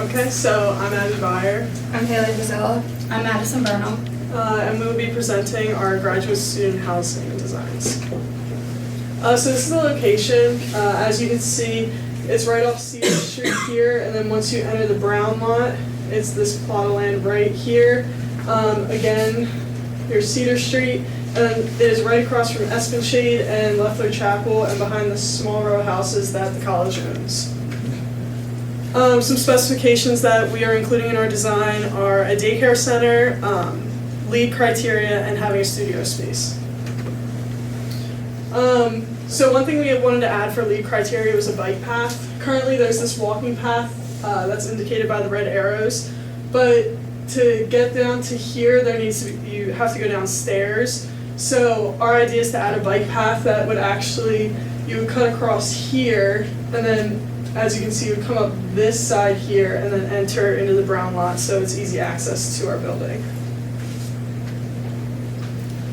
Okay, so I'm Abbey Beyer. I'm Haley Vozzella. I'm Madison Burnham. And we will be presenting our graduate student housing designs. So this is the location. As you can see, it's right off Cedar Street here, and then once you enter the brown lot, it's this plot of land right here. Again, here's Cedar Street, and then it is right across from Espen Shade and Leffler Chapel, and behind the small row of houses that the college owns. Some specifications that we are including in our design are a daycare center, lead criteria, and having a studio space. So one thing we wanted to add for lead criteria was a bike path. Currently there's this walking path that's indicated by the red arrows, but to get down to here there needs to be, you have to go downstairs. So our idea is to add a bike path that would actually, you would cut across here, and then as you can see, you would come up this side here and then enter into the brown lot, so it's easy access to our building.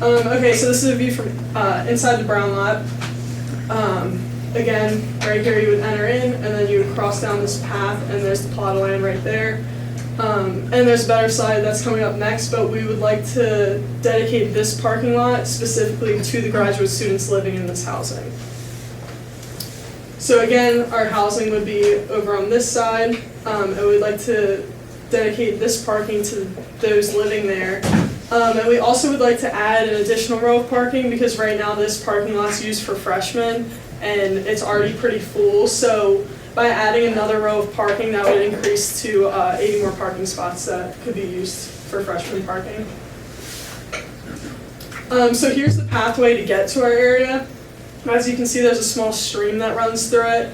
Okay, so this is a view from inside the brown lot. Again, right here you would enter in, and then you would cross down this path, and there's the plot of land right there. And there's a better slide that's coming up next, but we would like to dedicate this parking lot specifically to the graduate students living in this housing. So again, our housing would be over on this side, and we'd like to dedicate this parking to those living there. And we also would like to add an additional row of parking because right now this parking lot's used for freshmen and it's already pretty full. So by adding another row of parking, that would increase to 80 more parking spots that could be used for freshman parking. So here's the pathway to get to our area. As you can see, there's a small stream that runs through it.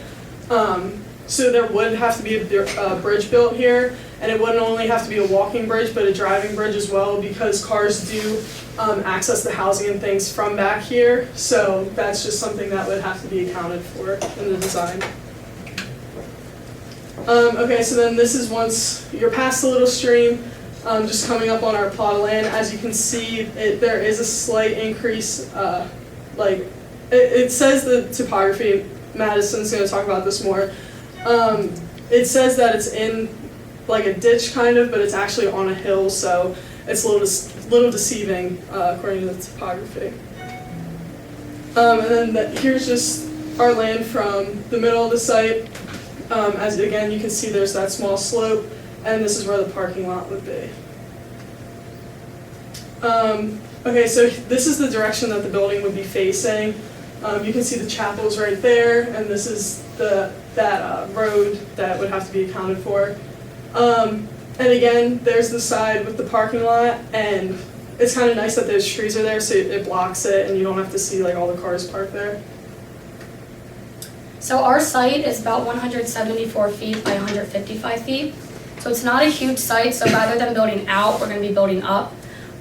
So there would have to be a bridge built here, and it wouldn't only have to be a walking bridge, but a driving bridge as well, because cars do access the housing and things from back here. So that's just something that would have to be accounted for in the design. Okay, so then this is once you're past the little stream, just coming up on our plot of land. As you can see, there is a slight increase, it says the topography, Madison's going to talk about this more. It says that it's in like a ditch kind of, but it's actually on a hill, so it's a little deceiving according to the topography. And then here's just our land from the middle of the site. As again, you can see there's that small slope, and this is where the parking lot would be. Okay, so this is the direction that the building would be facing. You can see the chapel's right there, and this is that road that would have to be accounted for. And again, there's the side with the parking lot, and it's kind of nice that those trees are there, so it blocks it, and you don't have to see like all the cars parked there. So our site is about 174 feet by 155 feet. So it's not a huge site, so rather than building out, we're going to be building up.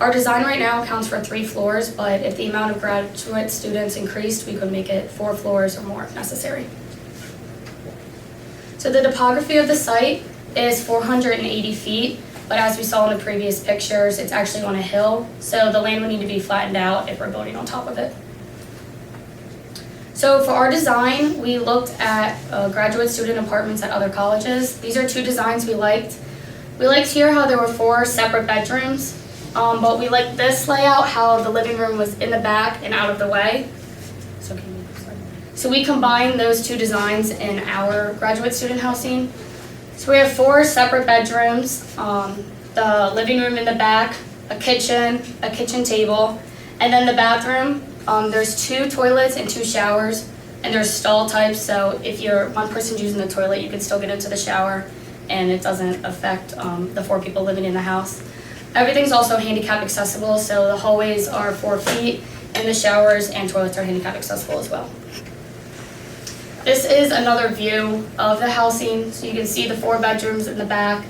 Our design right now accounts for 3 floors, but if the amount of graduate students increased, we could make it 4 floors or more if necessary. So the topography of the site is 480 feet, but as we saw in the previous pictures, it's actually on a hill, so the land would need to be flattened out if we're building on top of it. So for our design, we looked at graduate student apartments at other colleges. These are 2 designs we liked. We liked here how there were 4 separate bedrooms. But we like this layout, how the living room was in the back and out of the way. So we combined those 2 designs in our graduate student housing. So we have 4 separate bedrooms, the living room in the back, a kitchen table, and then the bathroom. There's 2 toilets and 2 showers, and there's stall types, so if you're one person using the toilet, you can still get into the shower, and it doesn't affect the 4 people living in the house. Everything's also handicap accessible, so the hallways are 4 feet, and the showers and toilets are handicap accessible as well. This is another view of the housing, so you can see the 4 bedrooms in the back,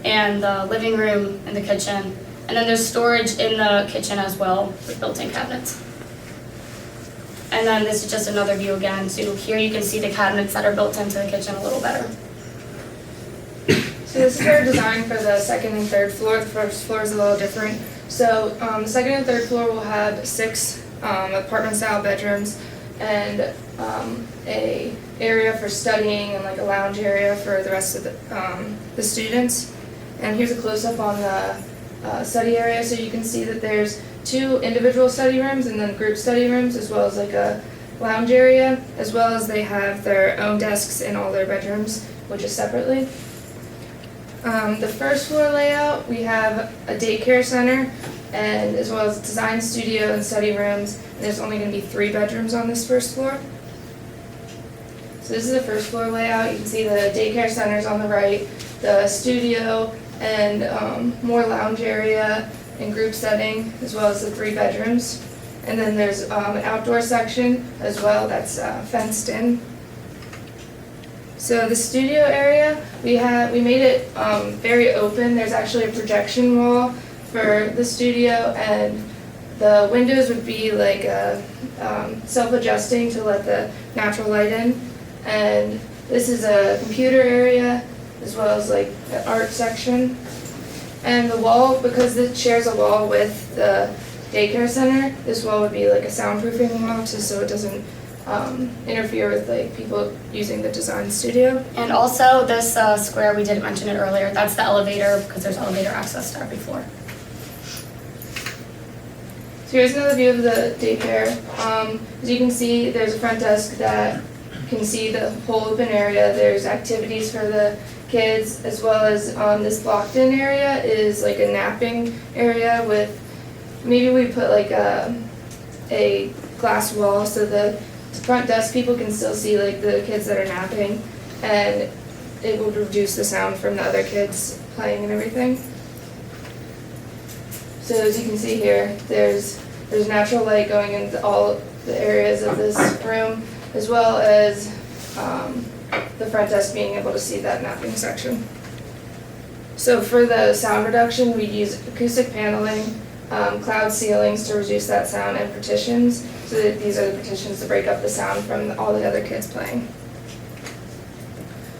and the living room and the kitchen. And then there's storage in the kitchen as well with built-in cabinets. And then this is just another view again, so here you can see the cabinets that are built into the kitchen a little better. So this is our design for the 2nd and 3rd floor. The first floor is a little different. So the 2nd and 3rd floor will have 6 apartment-style bedrooms and a area for studying and like a lounge area for the rest of the students. And here's a close-up on the study area, so you can see that there's 2 individual study rooms and then group study rooms, as well as like a lounge area, as well as they have their own desks in all their bedrooms, which is separately. The first floor layout, we have a daycare center, and as well as design studio and study rooms. And there's only going to be 3 bedrooms on this first floor. So this is the first floor layout. You can see the daycare centers on the right, the studio, and more lounge area and group setting, as well as the 3 bedrooms. And then there's an outdoor section as well that's fenced in. So the studio area, we made it very open. There's actually a projection wall for the studio, and the windows would be like self-adjusting to let the natural light in. And this is a computer area as well as like the art section. And the wall, because it shares a wall with the daycare center, this wall would be like a soundproofing wall just so it doesn't interfere with like people using the design studio. And also this square, we didn't mention it earlier, that's the elevator because there's elevator access to every floor. So here's another view of the daycare. As you can see, there's a front desk that can see the whole open area. There's activities for the kids, as well as this blocked in area is like a napping area with, maybe we put like a glass wall so the front desk people can still see like the kids that are napping, and it will reduce the sound from the other kids playing and everything. So as you can see here, there's natural light going into all the areas of this room, as well as the front desk being able to see that napping section. So for the sound reduction, we use acoustic paneling, cloud ceilings to reduce that sound, and partitions. So that these are the partitions to break up the sound from all the other kids playing.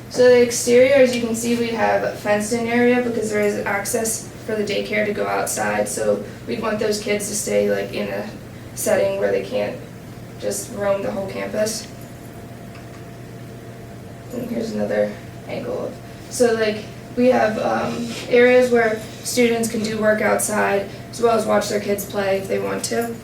So the exterior, as you can see, we have a fenced-in area because there is access for the daycare to go outside. So we'd want those kids to stay like in a setting where they can't just roam the whole campus. And here's another angle. So like we have areas where students can do work outside as well as watch their kids play if they want to.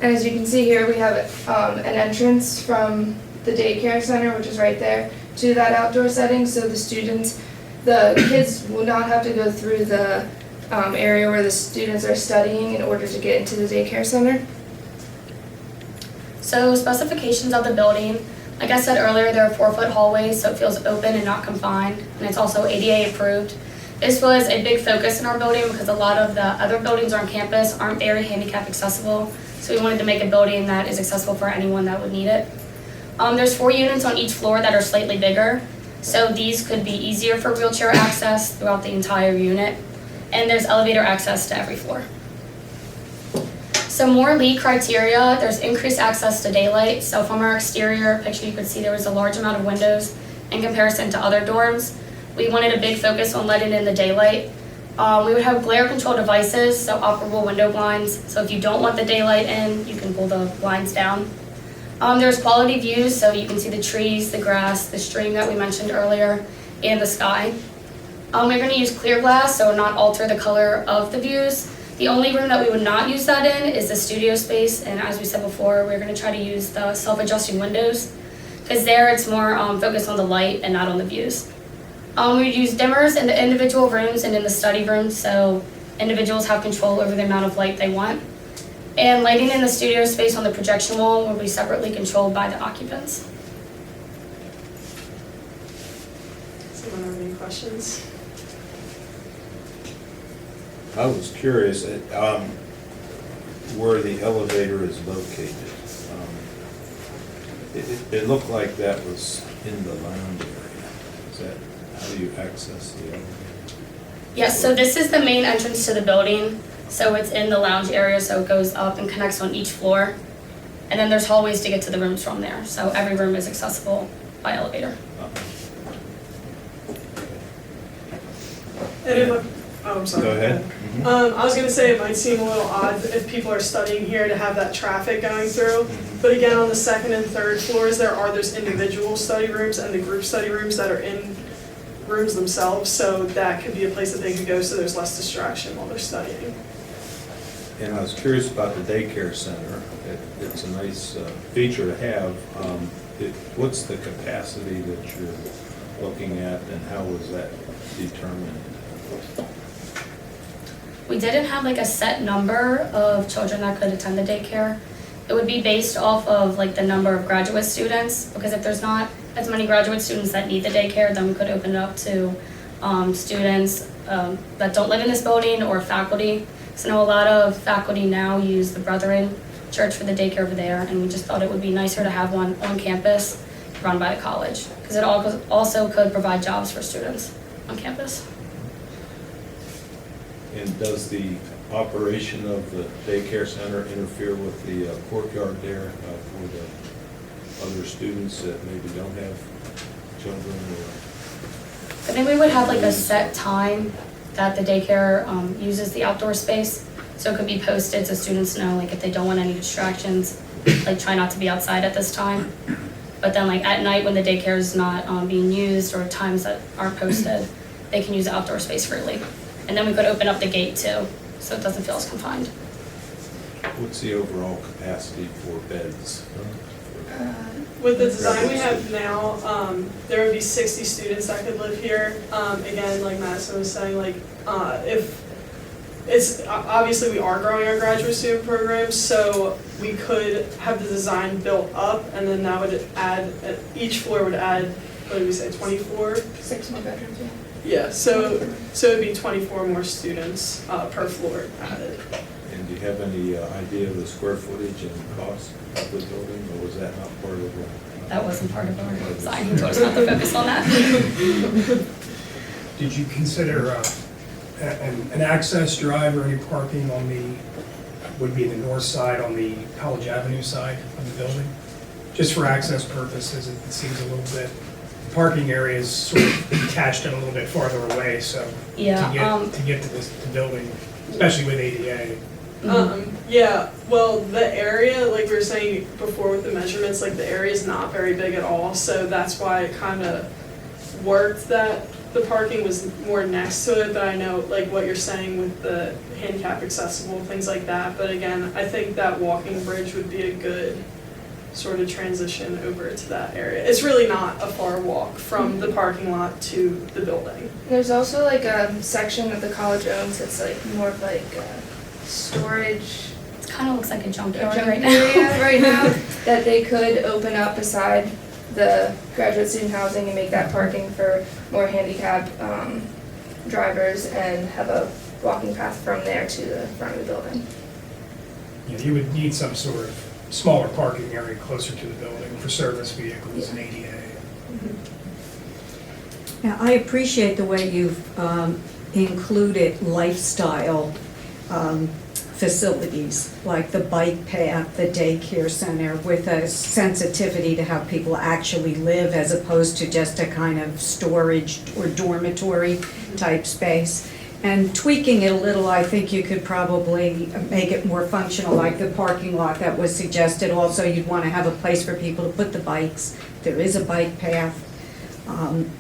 And as you can see here, we have an entrance from the daycare center, which is right there, to that outdoor setting. So the kids will not have to go through the area where the students are studying in order to get into the daycare center. So specifications of the building, like I said earlier, there are 4-foot hallways, so it feels open and not confined, and it's also ADA approved. This was a big focus in our building because a lot of the other buildings on campus aren't very handicap accessible, so we wanted to make a building that is accessible for anyone that would need it. There's 4 units on each floor that are slightly bigger, so these could be easier for wheelchair access throughout the entire unit, and there's elevator access to every floor. Some more LEED criteria, there's increased access to daylight. So from our exterior picture, you could see there was a large amount of windows in comparison to other dorms. We wanted a big focus on letting in the daylight. We would have glare control devices, so operable window blinds. So if you don't want the daylight in, you can pull the blinds down. There's quality views, so you can see the trees, the grass, the stream that we mentioned earlier, and the sky. We're going to use clear glass, so not alter the color of the views. The only room that we would not use that in is the studio space, and as we said before, we're going to try to use the self-adjusting windows, because there it's more focused on the light and not on the views. We use dimmers in the individual rooms and in the study rooms, so individuals have control over the amount of light they want. And lighting in the studio space on the projection wall will be separately controlled by the occupants. Does anyone have any questions? I was curious where the elevator is located. It looked like that was in the lounge area. Is that, how do you access the elevator? Yes, so this is the main entrance to the building. So it's in the lounge area, so it goes up and connects on each floor. And then there's hallways to get to the rooms from there. So every room is accessible by elevator. And if, oh, I'm sorry. Go ahead. I was gonna say it might seem a little odd if people are studying here to have that traffic going through. But again, on the second and third floors, there are those individual study rooms and the group study rooms that are in rooms themselves, so that could be a place that they could go so there's less distraction while they're studying. And I was curious about the daycare center. It's a nice feature to have. What's the capacity that you're looking at, and how was that determined? We didn't have like a set number of children that could attend the daycare. It would be based off of like the number of graduate students, because if there's not as many graduate students that need the daycare, then we could open it up to students that don't live in this building or faculty. So I know a lot of faculty now use the Brethren Church for the daycare over there, and we just thought it would be nicer to have one on campus run by the college, because it also could provide jobs for students on campus. And does the operation of the daycare center interfere with the courtyard there for the other students that maybe don't have children? I think we would have like a set time that the daycare uses the outdoor space, so it could be posted so students know, like if they don't want any distractions, like try not to be outside at this time. But then like at night when the daycare is not being used, or times that aren't posted, they can use the outdoor space freely. And then we could open up the gate too, so it doesn't feel as confined. What's the overall capacity for beds? With the design we have now, there would be 60 students that could live here. Again, like Madison was saying, like if it's obviously we are growing our graduate student programs, so we could have the design built up, and then that would add, each floor would add, what did we say, 24? 6 more bedrooms, yeah. Yeah, so it'd be 24 more students per floor added. And do you have any idea of the square footage and cost of the building, or was that not part of the? That wasn't part of our design, he told us not to focus on that. Did you consider an access drive or any parking on would be the north side on the College Avenue side of the building? Just for access purposes, it seems a little bit, the parking area is sort of detached and a little bit farther away, so Yeah, to get to the building, especially with ADA. Yeah, well, the area, like we were saying before with the measurements, like the area is not very big at all, so that's why it kind of worked that the parking was more next to it, but I know like what you're saying with the handicap accessible, things like that, but again, I think that walking bridge would be a good sort of transition over to that area. It's really not a far walk from the parking lot to the building. There's also like a section that the college owns that's like more of like storage, it kind of looks like a a junkyard junk right now. area right now that they could open up beside the graduate student housing and make that parking for more handicapped drivers and have a walking path from there to the front of the building. Yeah, you would need some sort of smaller parking area closer to the building for service vehicles and ADA. Now, I appreciate the way you've included lifestyle facilities, like the bike path, the daycare center, with a sensitivity to how people actually live as opposed to just a kind of storage or dormitory type space. And tweaking it a little, I think you could probably make it more functional, like the parking lot that was suggested. Also, you'd want to have a place for people to put the bikes. There is a bike path.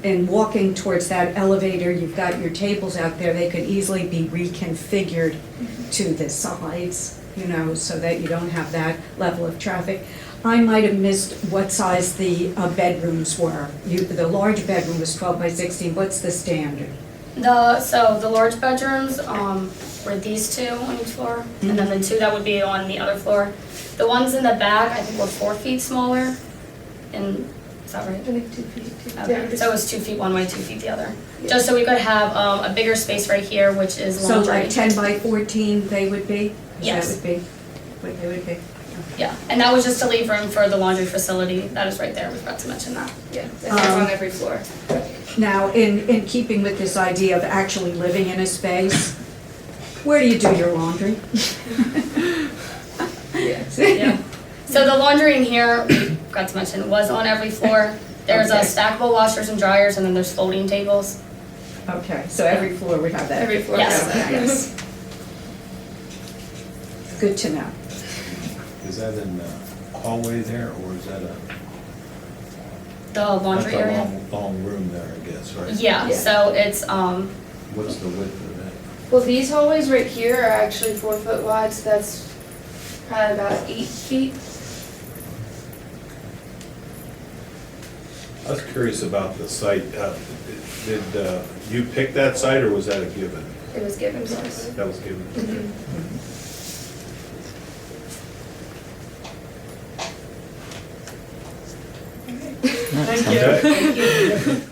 And walking towards that elevator, you've got your tables out there, they could easily be reconfigured to the sides, you know, so that you don't have that level of traffic. I might have missed what size the bedrooms were. The large bedroom was 12 by 16, what's the standard? So the large bedrooms were these two on each floor, and then the two that would be on the other floor. The ones in the back, I think, were 4 feet smaller, and is that right? I think 2 feet. Okay, so it was 2 feet one way, 2 feet the other. Just so we could have a bigger space right here, which is So laundry. like 10 by 14 they would be? Yes. That would be what they would be? Yeah, and that was just to leave room for the laundry facility. That is right there. We forgot to mention that. Yeah, and that's on every floor. Now, in keeping with this idea of actually living in a space, where do you do your laundry? Yeah. So the laundry in here, we forgot to mention, was on every floor. There's Okay. stackable washers and dryers, and then there's folding tables. Okay, so every floor would have that? Every floor Yes. has that, yes. Good to know. Is that in hallway there, or is that a? The laundry That's a area. long room there, I guess, right? Yeah, Yeah. so it's, What's the width of that? Well, these hallways right here are actually 4 foot wide, so that's probably about 8 feet. I was curious about the site. Did you pick that site, or was that a given? It was given to us. That was given. Mhm. Thank you. Okay.